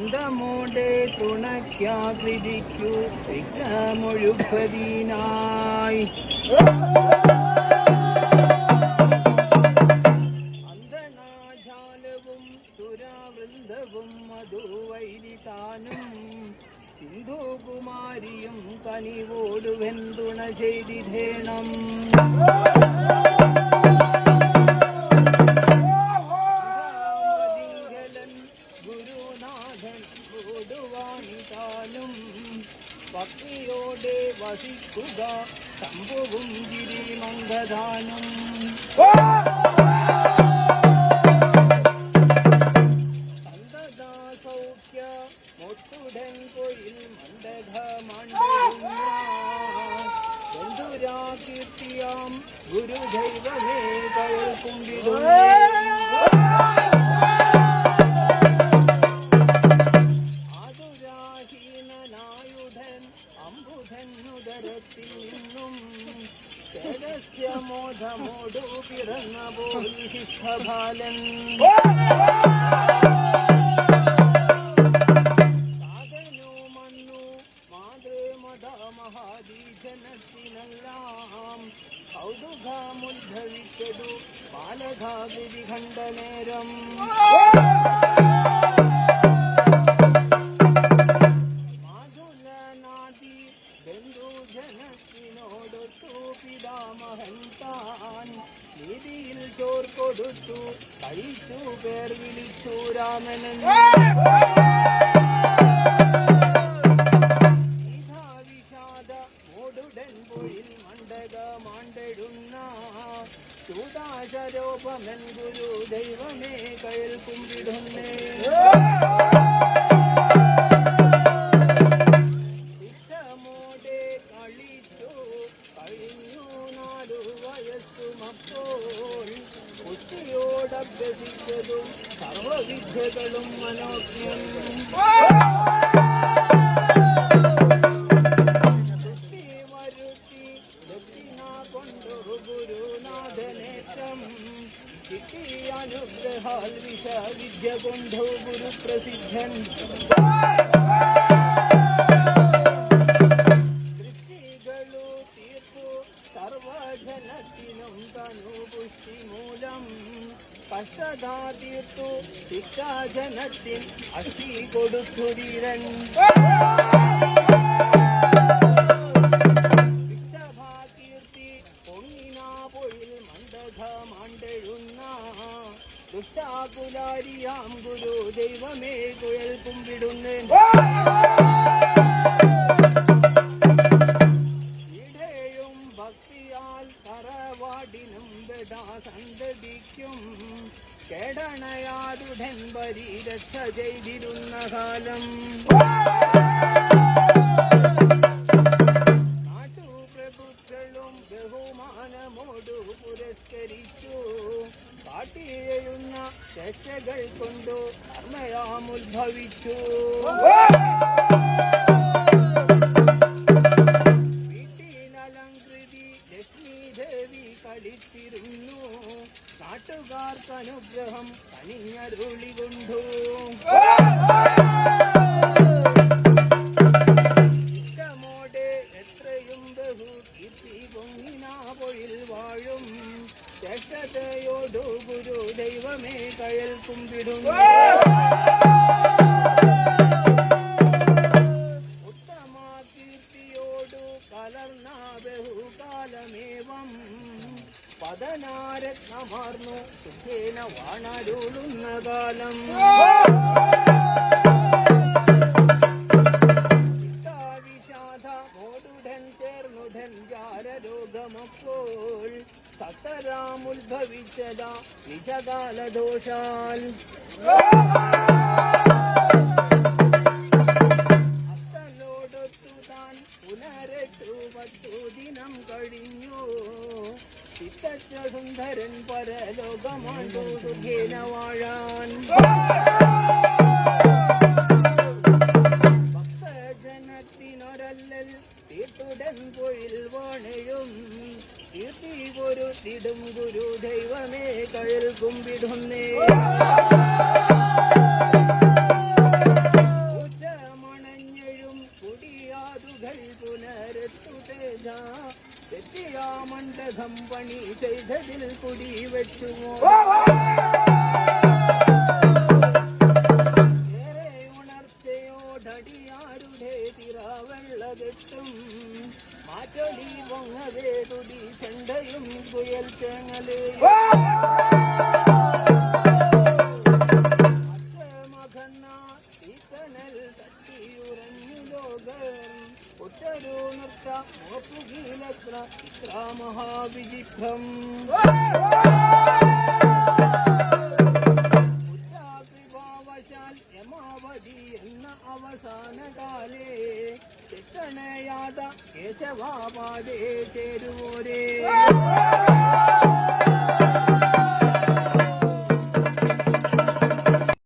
അന്തമോടെ തുണയ്ക്കാതിരിക്കൂ വിഘ്നമൊഴുപ്പതിനായി. അന്തനാജാലവും സുരവൃന്ദവും മധുവൈരിതാനും സിന്ധുകുമാരിയും കനിവോടു വെന്തുണ ചെയ്തിധേണം. ഗുരുനാഥൻ ഓടുവാണിതാനും ഭക്തിയോടെ വസിക്കുക ശംഭുവും ഗിരിമംഗധാനും. സന്തതാ സൗഖ്യ മൊട്ടുടൻ കൊയിൽ മണ്ഡഘമാണ്ടിയാം ഗുരുദൈവമേ കയൽക്കുമ്പിടും. ആതുരാഹീനനായുധൻ അംബുധനുദരത്തിൽ നിന്നും മോധമോടു പിറന്ന പോൽ ശിഷ്ടബാലൻ. സാധനോ മണ്ണു മാതൃമത മഹാദീജനത്തിനെല്ലാം കൗതുകമുദ്ഭവിച്ചതു ബാലകാഗിരിഖണ്ഡനേരം. മാധുലനാദി ബന്ധുജനത്തിനോടൊത്തു പിതാമഹൻ താൻ നീതിയിൽ ചോർ കൊടുത്തു കഴിച്ചു പേർ വിളിച്ചു രാമനൻ. വിഷാദ മോടുടൻ പൊഴിൽ മണ്ഡകമാണ്ടെഴുന്ന ചൂടാചരോപമൻ ഗുരു ദൈവമേ കയൽ കുമ്പിടുന്നേ. ഇഷ്ടമോടെ കളിച്ചു കഴിഞ്ഞു 4 വയസ്സുമപ്പോൾ കുട്ടിയോടഭ്യസിച്ചതും സർവവിദ്യകളും മനോജ്ഞം. വരുത്തി ദക്ഷിണ കൊണ്ടു ഗുരുനാഥനേറ്റം കിട്ടി അനുഗ്രഹാൽ വിദ്യ കൊണ്ടു ഗുരുപ്രസിദ്ധൻ. ദൃഷ്ടികളു തീർത്തു സർവജനത്തിനും തനു പുഷ്ടി മൂലം കഷ്ടതാ തീർത്തു ശിക്ഷാജനത്തിൻ അസ്ഥി കൊടുത്തു ധീരൻ. വിക്ഷഭാകീർത്തി പൊങ്ങിനാ പൊഴിൽ മണ്ഡഘമാണ്ടെഴുന്ന ദുഷ്ടാകുലാരിയാം ഗുരു ദൈവമേ കുഴൽ കുമ്പിടുന്നേ. ഇടയും ഭക്തിയാൽ തറവാടിനും സന്തതിക്കും കേടണയാതുടൻ പരിരക്ഷ ചെയ്തിരുന്ന കാലം. നാട്ടുപ്രഭുക്കളും ബഹുമാനമോടു പുരസ്കരിച്ചു കാട്ടിയെഴുന്ന ചർച്ചകൾ കൊണ്ടു കർമ്മയാമുദ്ഭവിച്ചു. വീട്ടിലലങ്കൃതി ലക്ഷ്മീദേവി കളിച്ചിരുന്നു നാട്ടുകാർക്കനുഗ്രഹം കനിഞ്ഞരുളി കൊണ്ടു. ഇഷ്ടമോടെ എത്രയും ബഹുകീർത്തി പൊങ്ങിനാ പൊഴിൽ വാഴും ചേഷ്ടതയോടു ഗുരു ദൈവമേ കയൽ കുമ്പിടുന്നു. ഉത്തമ കീർത്തിയോടു കലർന്ന ബഹുകാലമേവം പതനാരത്നമാർന്നു സുഖേന വാണരുളുന്ന കാലം. വിഷാദ മോടുടൻ ചേർന്നുടൻ ജാരരോഗമപ്പോൾ സത്തരാമുദ്ഭവിച്ചതാ നിജകാലദോഷാൽ. അത്തനോടൊത്തു താൻ പുനരട്ടു 10 ദിനം കഴിഞ്ഞു ചിത്തച്ച സുന്ദരൻ പരലോകമാണ്ടു സുഖേന വാഴാൻ. ഭക്തജനത്തിനൊരല്ലൽ തീർത്തുടൻ പൊഴിൽ വാണയും കീർത്തി പൊരുത്തിടും ഗുരു ദൈവമേ കയൽ കുമ്പിടുന്നേ. ധാതുകൾ പുനരത്തു തേജ തെറ്റിയ മണ്ഡകം പണി ചെയ്തതിൽ കുടി വെച്ചുമോ ഏറെ ഉണർച്ചയോടടിയാരുടെ തിറവെള്ളതെട്ടും മാറ്റൊലി പൊങ്ങവേ തുടി ചെണ്ടയും കുയൽ ചേങ്ങലേ മഹാവിചിത്രം ഉച്ചാകൃപാവശാൽ യമാവതി എന്ന അവസാനകാലേ ചിത്തണയാത കേശവാപാദേ ചേരുവോരേ